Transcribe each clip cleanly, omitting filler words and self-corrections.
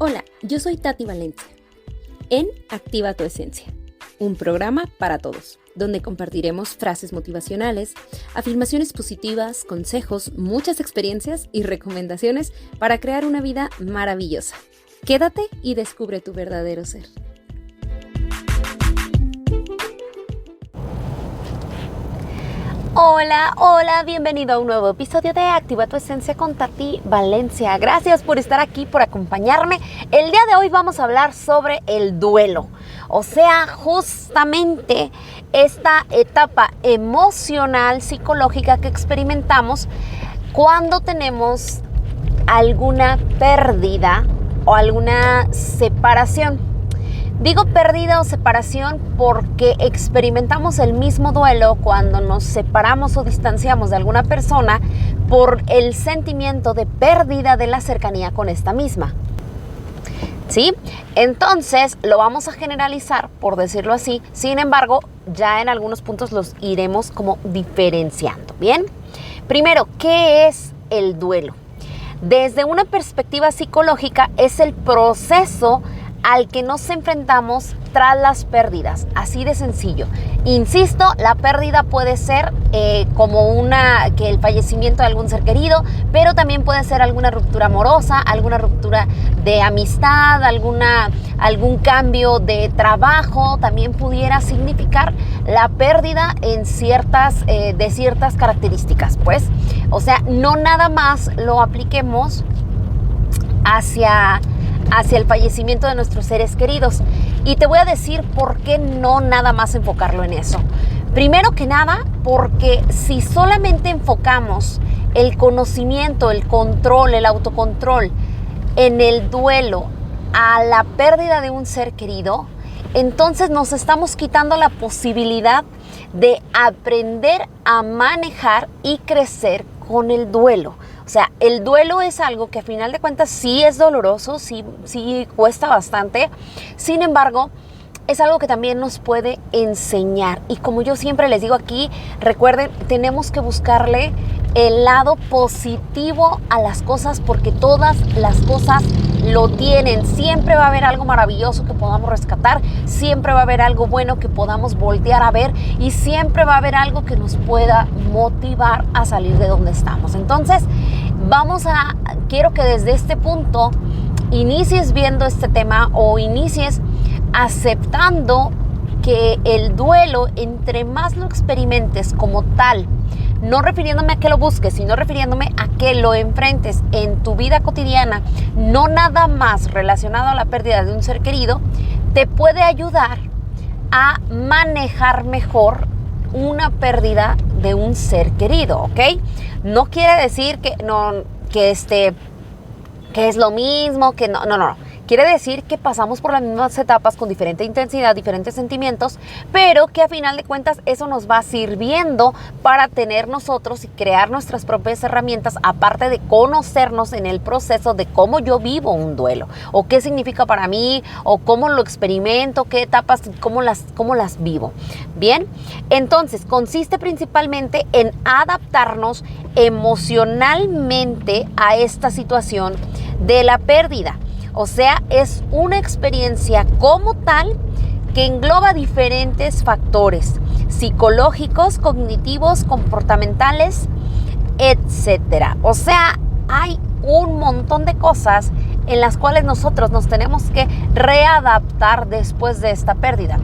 Hola, yo soy Tati Valencia, en Activa tu Esencia, un programa para todos, donde compartiremos frases motivacionales, afirmaciones positivas, consejos, muchas experiencias y recomendaciones para crear una vida maravillosa. Quédate y descubre tu verdadero ser. Hola, bienvenido a un nuevo episodio de Activa tu Esencia con Tati Valencia. Gracias por estar aquí, por acompañarme. El día de hoy vamos a hablar sobre el duelo, o sea, justamente esta etapa emocional, psicológica que experimentamos cuando tenemos alguna pérdida o alguna separación. Digo pérdida o separación porque experimentamos el mismo duelo cuando nos separamos o distanciamos de alguna persona por el sentimiento de pérdida de la cercanía con esta misma. ¿Sí? Entonces lo vamos a generalizar, por decirlo así. Sin embargo, ya en algunos puntos los iremos como diferenciando. ¿Bien? Primero, ¿qué es el duelo? Desde una perspectiva psicológica es el proceso al que nos enfrentamos tras las pérdidas, así de sencillo. Insisto, la pérdida puede ser como que el fallecimiento de algún ser querido, pero también puede ser alguna ruptura amorosa, alguna ruptura de amistad, algún cambio de trabajo, también pudiera significar la pérdida de ciertas características, pues. O sea, no nada más lo apliquemos hacia el fallecimiento de nuestros seres queridos. Y te voy a decir por qué no nada más enfocarlo en eso. Primero que nada, porque si solamente enfocamos el conocimiento, el control, el autocontrol en el duelo a la pérdida de un ser querido, entonces nos estamos quitando la posibilidad de aprender a manejar y crecer con el duelo. O sea, el duelo es algo que a final de cuentas sí es doloroso, sí cuesta bastante. Sin embargo, es algo que también nos puede enseñar. Y como yo siempre les digo aquí, recuerden, tenemos que buscarle el lado positivo a las cosas porque todas las cosas lo tienen. Siempre va a haber algo maravilloso que podamos rescatar, siempre va a haber algo bueno que podamos voltear a ver y siempre va a haber algo que nos pueda motivar a salir de donde estamos. Entonces, quiero que desde este punto inicies viendo este tema o inicies aceptando que el duelo, entre más lo experimentes como tal, no refiriéndome a que lo busques, sino refiriéndome a que lo enfrentes en tu vida cotidiana, no nada más relacionado a la pérdida de un ser querido, te puede ayudar a manejar mejor una pérdida de un ser querido, ¿ok? No quiere decir que es lo mismo, que no. Quiere decir que pasamos por las mismas etapas con diferente intensidad, diferentes sentimientos, pero que a final de cuentas eso nos va sirviendo para tener nosotros y crear nuestras propias herramientas, aparte de conocernos en el proceso de cómo yo vivo un duelo, o qué significa para mí, o cómo lo experimento, qué etapas, cómo las vivo. Bien, entonces consiste principalmente en adaptarnos emocionalmente a esta situación de la pérdida. O sea, es una experiencia como tal que engloba diferentes factores psicológicos, cognitivos, comportamentales, etc. O sea, hay un montón de cosas en las cuales nosotros nos tenemos que readaptar después de esta pérdida.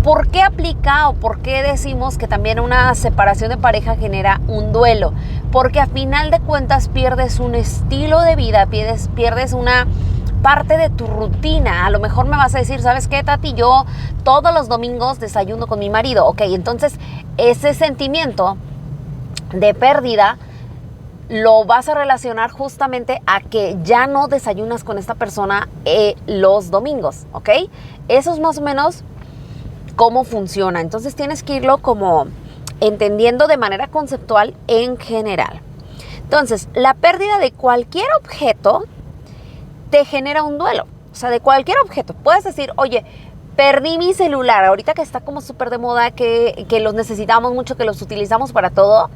¿Por qué aplica o por qué decimos que también una separación de pareja genera un duelo? Porque a final de cuentas pierdes un estilo de vida, pierdes una parte de tu rutina. A lo mejor me vas a decir, ¿sabes qué, Tati? Yo todos los domingos desayuno con mi marido. Ok, entonces ese sentimiento de pérdida lo vas a relacionar justamente a que ya no desayunas con esta persona los domingos, ¿ok? Eso es más o menos cómo funciona. Entonces tienes que irlo como entendiendo de manera conceptual en general. Entonces, la pérdida de cualquier objeto te genera un duelo. O sea, de cualquier objeto. Puedes decir, oye, perdí mi celular. Ahorita que está como súper de moda, que los necesitamos mucho, que los utilizamos para todo.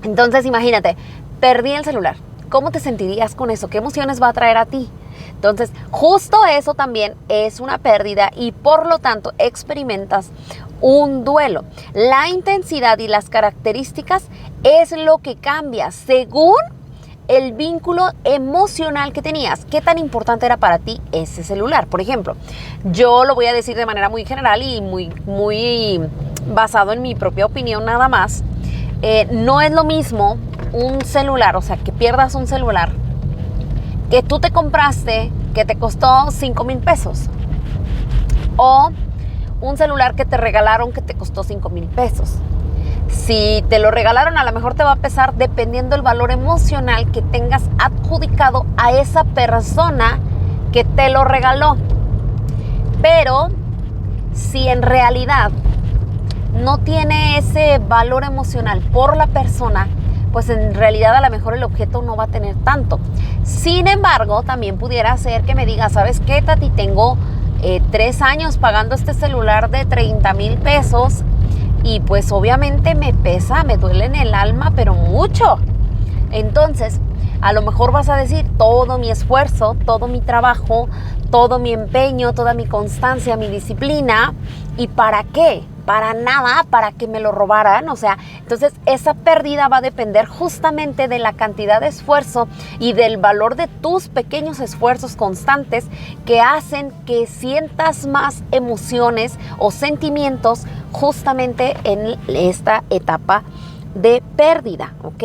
Entonces, imagínate, perdí el celular. ¿Cómo te sentirías con eso? ¿Qué emociones va a traer a ti? Entonces, justo eso también es una pérdida y por lo tanto experimentas un duelo. La intensidad y las características es lo que cambia según el vínculo emocional que tenías. ¿Qué tan importante era para ti ese celular? Por ejemplo, yo lo voy a decir de manera muy general y muy basado en mi propia opinión nada más. No es lo mismo un celular, o sea, que pierdas un celular que tú te compraste que te costó 5,000 pesos o un celular que te regalaron que te costó 5,000 pesos. Si te lo regalaron, a lo mejor te va a pesar dependiendo del valor emocional que tengas adjudicado a esa persona que te lo regaló. Pero si en realidad no tiene ese valor emocional por la persona, pues en realidad a lo mejor el objeto no va a tener tanto. Sin embargo, también pudiera ser que me digas, ¿sabes qué, Tati? Tengo 3 años pagando este celular de 30,000 pesos y pues obviamente me pesa, me duele en el alma, pero mucho. Entonces, a lo mejor vas a decir, todo mi esfuerzo, todo mi trabajo, todo mi empeño, toda mi constancia, mi disciplina, ¿y para qué? Para nada, para que me lo robaran. O sea, entonces esa pérdida va a depender justamente de la cantidad de esfuerzo y del valor de tus pequeños esfuerzos constantes que hacen que sientas más emociones o sentimientos justamente en esta etapa de pérdida, ¿ok?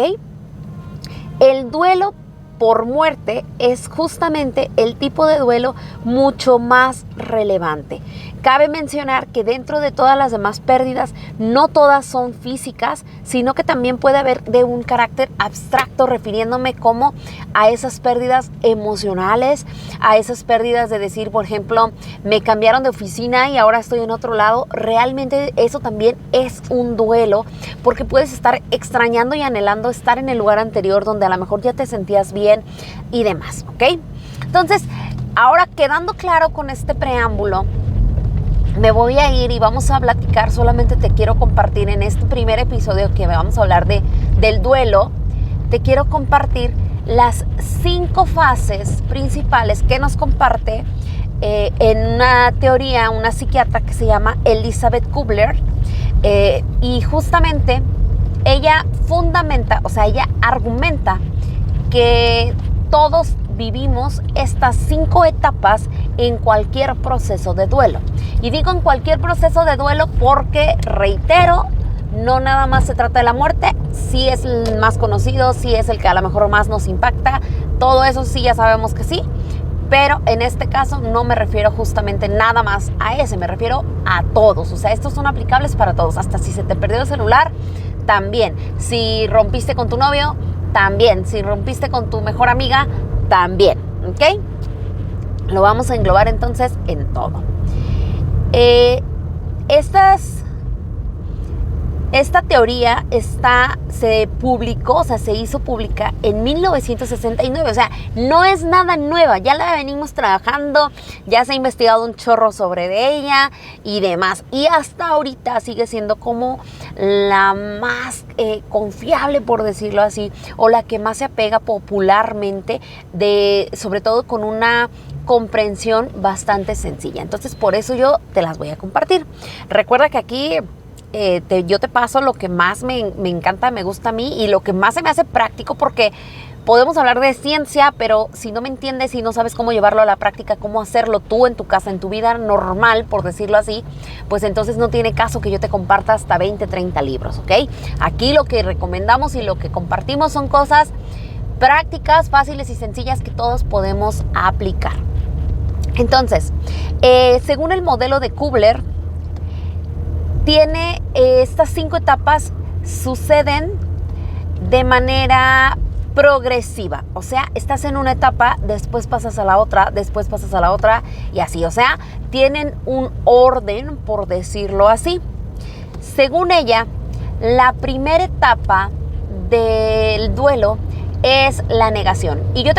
El duelo por muerte es justamente el tipo de duelo mucho más relevante. Cabe mencionar que dentro de todas las demás pérdidas, no todas son físicas, sino que también puede haber de un carácter abstracto, refiriéndome como a esas pérdidas emocionales, a esas pérdidas de decir, por ejemplo, me cambiaron de oficina y ahora estoy en otro lado. Realmente eso también es un duelo, porque puedes estar extrañando y anhelando estar en el lugar anterior donde a lo mejor ya te sentías bien y demás, ¿ok? Entonces, ahora quedando claro con este preámbulo, me voy a ir y vamos a platicar, solamente te quiero compartir en este primer episodio que vamos a hablar del duelo, te quiero compartir las 5 fases principales que nos comparte en una teoría, una psiquiatra que se llama Elizabeth Kubler, y justamente ella fundamenta, o sea, ella argumenta que todos vivimos estas 5 etapas en cualquier proceso de duelo. Y digo en cualquier proceso de duelo porque, reitero, no nada más se trata de la muerte, sí es el más conocido, sí es el que a lo mejor más nos impacta, todo eso sí ya sabemos que sí, pero en este caso no me refiero justamente nada más a ese, me refiero a todos. O sea, estos son aplicables para todos, hasta si se te perdió el celular, también. Si rompiste con tu novio, también. Si rompiste con tu mejor amiga, también, ¿ok? Lo vamos a englobar entonces en todo. Esta teoría se publicó, o sea, se hizo pública en 1969, o sea, no es nada nueva, ya la venimos trabajando, ya se ha investigado un chorro sobre ella y demás, y hasta ahorita sigue siendo como la más confiable, por decirlo así, o la que más se apega popularmente, sobre todo con una comprensión bastante sencilla. Entonces, por eso yo te las voy a compartir. Recuerda que aquí yo te paso lo que más me encanta, me gusta a mí y lo que más se me hace práctico, porque podemos hablar de ciencia, pero si no me entiendes y no sabes cómo llevarlo a la práctica, cómo hacerlo tú en tu casa, en tu vida normal, por decirlo así, pues entonces no tiene caso que yo te comparta hasta 20, 30 libros, ¿ok? Aquí lo que recomendamos y lo que compartimos son cosas prácticas, fáciles y sencillas que todos podemos aplicar. Entonces, según el modelo de Kubler, tiene estas 5 etapas, suceden de manera progresiva. O sea, estás en una etapa, después pasas a la otra, después pasas a la otra y así. O sea, tienen un orden, por decirlo así. Según ella, la primera etapa del duelo es la negación. Y yo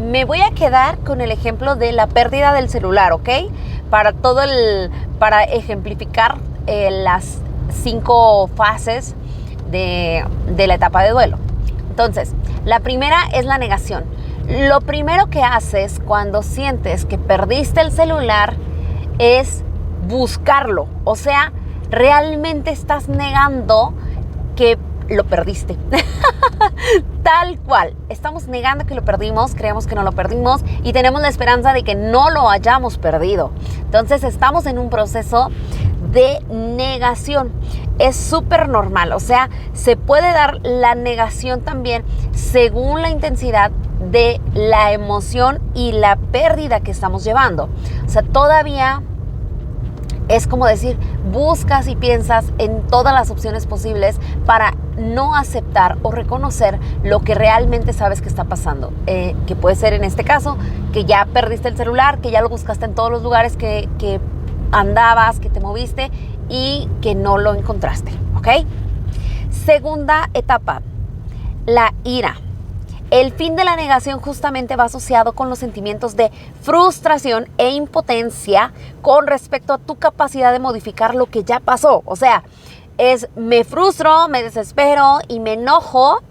me voy a quedar con el ejemplo de la pérdida del celular, ¿ok? Para ejemplificar las 5 fases de la etapa de duelo. Entonces, la primera es la negación. Lo primero que haces cuando sientes que perdiste el celular es buscarlo. O sea, realmente estás negando que lo perdiste. Tal cual. Estamos negando que lo perdimos, creemos que no lo perdimos y tenemos la esperanza de que no lo hayamos perdido. Entonces estamos en un proceso de negación. Es súper normal. O sea, se puede dar la negación también según la intensidad de la emoción y la pérdida que estamos llevando. O sea, todavía es como decir, buscas y piensas en todas las opciones posibles para no aceptar o reconocer lo que realmente sabes que está pasando. Que puede ser en este caso, que ya perdiste el celular, que ya lo buscaste en todos los lugares que andabas, que te moviste y que no lo encontraste, ¿ok? Segunda etapa, la ira. El fin de la negación justamente va asociado con los sentimientos de frustración e impotencia con respecto a tu capacidad de modificar lo que ya pasó. O sea, me frustro, me desespero y me enojo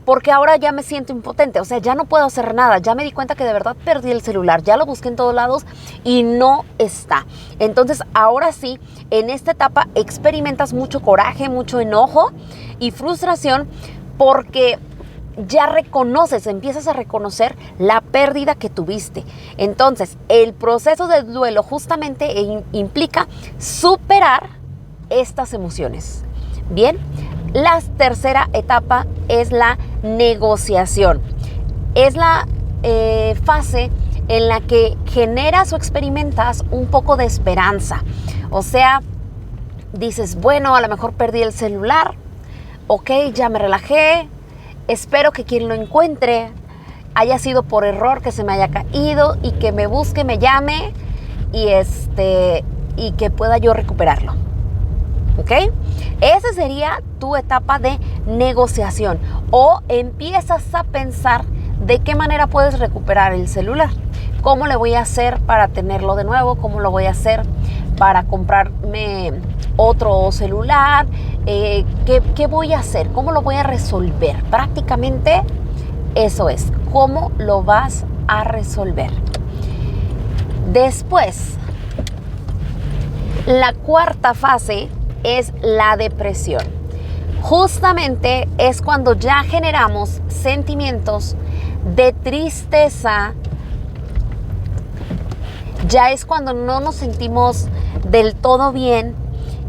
porque ahora ya me siento impotente. O sea, ya no puedo hacer nada. Ya me di cuenta que de verdad perdí el celular. Ya lo busqué en todos lados y no está. Entonces, ahora sí, en esta etapa experimentas mucho coraje, mucho enojo y frustración porque ya empiezas a reconocer la pérdida que tuviste. Entonces, el proceso del duelo justamente implica superar estas emociones. Bien, la tercera etapa es la negociación. Es la fase en la que generas o experimentas un poco de esperanza. O sea, dices, bueno, a lo mejor perdí el celular, ok, ya me relajé, espero que quien lo encuentre haya sido por error, que se me haya caído y que me busque, me llame y que pueda yo recuperarlo. ¿Ok? Esa sería tu etapa de negociación. O empiezas a pensar de qué manera puedes recuperar el celular. ¿Cómo le voy a hacer para tenerlo de nuevo? ¿Cómo lo voy a hacer para comprarme otro celular? ¿Qué voy a hacer? ¿Cómo lo voy a resolver? Prácticamente eso es. ¿Cómo lo vas a resolver? Después, la cuarta fase es la depresión. Justamente es cuando ya generamos sentimientos de tristeza. Ya es cuando no nos sentimos del todo bien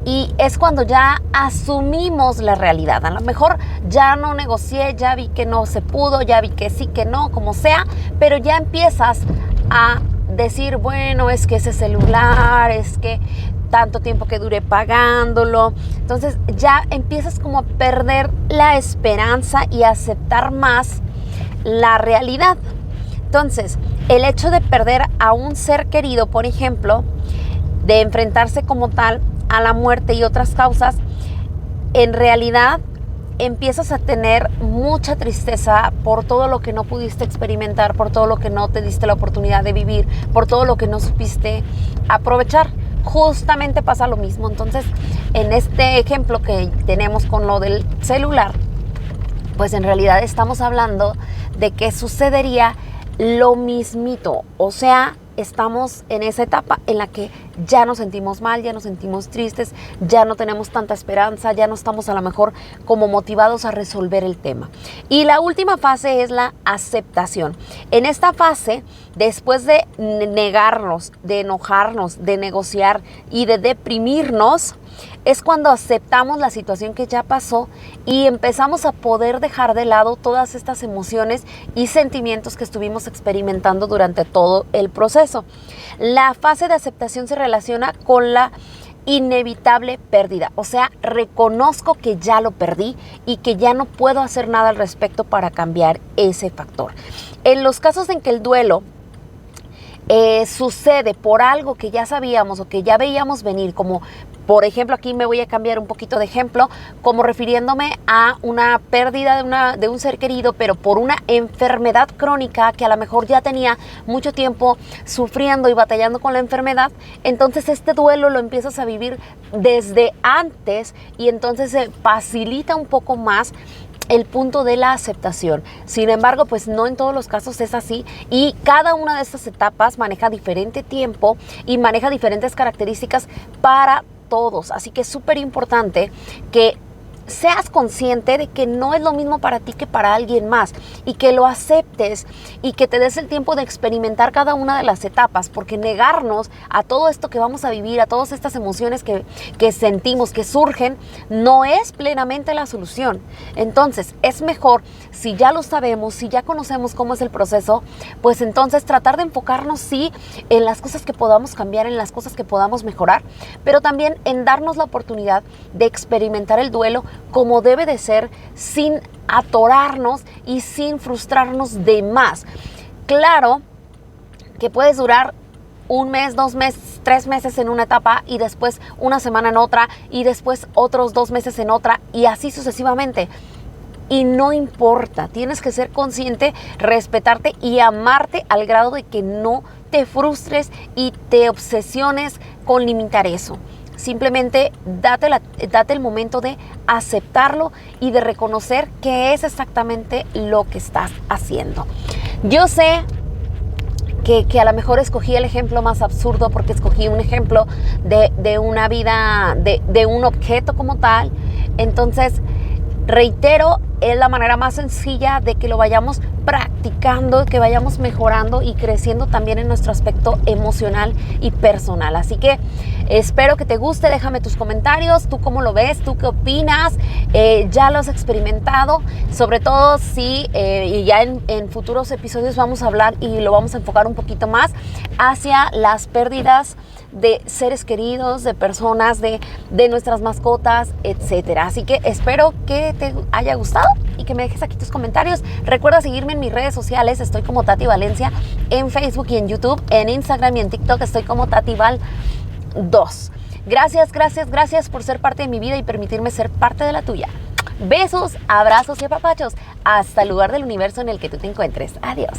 y es cuando ya asumimos la realidad. A lo mejor ya no negocié, ya vi que no se pudo, ya vi que sí, que no, como sea, pero ya empiezas a decir, bueno, es que ese celular, es que tanto tiempo que duré pagándolo. Entonces ya empiezas como a perder la esperanza y a aceptar más la realidad. Entonces, el hecho de perder a un ser querido, por ejemplo, de enfrentarse como tal a la muerte y otras causas, en realidad empiezas a tener mucha tristeza por todo lo que no pudiste experimentar, por todo lo que no te diste la oportunidad de vivir, por todo lo que no supiste aprovechar. Justamente pasa lo mismo. Entonces, en este ejemplo que tenemos con lo del celular, pues en realidad estamos hablando de que sucedería lo mismito. O sea, estamos en esa etapa en la que ya nos sentimos mal, ya nos sentimos tristes, ya no tenemos tanta esperanza, ya no estamos a lo mejor como motivados a resolver el tema. Y la última fase es la aceptación. En esta fase, después de negarnos, de enojarnos, de negociar y de deprimirnos, es cuando aceptamos la situación que ya pasó y empezamos a poder dejar de lado todas estas emociones y sentimientos que estuvimos experimentando durante todo el proceso. La fase de aceptación se relaciona con la inevitable pérdida. O sea, reconozco que ya lo perdí y que ya no puedo hacer nada al respecto para cambiar ese factor. En los casos en que el duelo sucede por algo que ya sabíamos o que ya veíamos venir, como por ejemplo, aquí me voy a cambiar un poquito de ejemplo, como refiriéndome a una pérdida de un ser querido, pero por una enfermedad crónica que a lo mejor ya tenía mucho tiempo sufriendo y batallando con la enfermedad. Entonces este duelo lo empiezas a vivir desde antes y entonces se facilita un poco más el punto de la aceptación. Sin embargo, pues no en todos los casos es así y cada una de estas etapas maneja diferente tiempo y maneja diferentes características para todos. Así que es súper importante que seas consciente de que no es lo mismo para ti que para alguien más y que lo aceptes y que te des el tiempo de experimentar cada una de las etapas, porque negarnos a todo esto que vamos a vivir, a todas estas emociones que sentimos, que surgen, no es plenamente la solución. Entonces es mejor, si ya lo sabemos, si ya conocemos cómo es el proceso, pues entonces tratar de enfocarnos sí en las cosas que podamos cambiar, en las cosas que podamos mejorar, pero también en darnos la oportunidad de experimentar el duelo como debe de ser, sin atorarnos y sin frustrarnos de más. Claro que puedes durar 1 mes, 2 meses, 3 meses en una etapa y después una semana en otra y después otros 2 meses en otra y así sucesivamente. Y no importa, tienes que ser consciente, respetarte y amarte al grado de que no te frustres y te obsesiones con limitar eso. Simplemente date el momento de aceptarlo y de reconocer qué es exactamente lo que estás haciendo. Yo sé que a lo mejor escogí el ejemplo más absurdo porque escogí un ejemplo de una vida, de un objeto como tal. Entonces, reitero, es la manera más sencilla de que lo vayamos practicando, que vayamos mejorando y creciendo también en nuestro aspecto emocional y personal. Así que espero que te guste, déjame tus comentarios, tú cómo lo ves, tú qué opinas, ya lo has experimentado, sobre todo si ya en futuros episodios vamos a hablar y lo vamos a enfocar un poquito más hacia las pérdidas de seres queridos, de personas, de nuestras mascotas, etcétera. Así que espero que te haya gustado y que me dejes aquí tus comentarios. Recuerda seguirme en mis redes sociales, estoy como Tati Valencia en Facebook y en YouTube, en Instagram y en TikTok estoy como TatiVal2. Gracias por ser parte de mi vida y permitirme ser parte de la tuya. Besos, abrazos y apapachos hasta el lugar del universo en el que tú te encuentres. Adiós.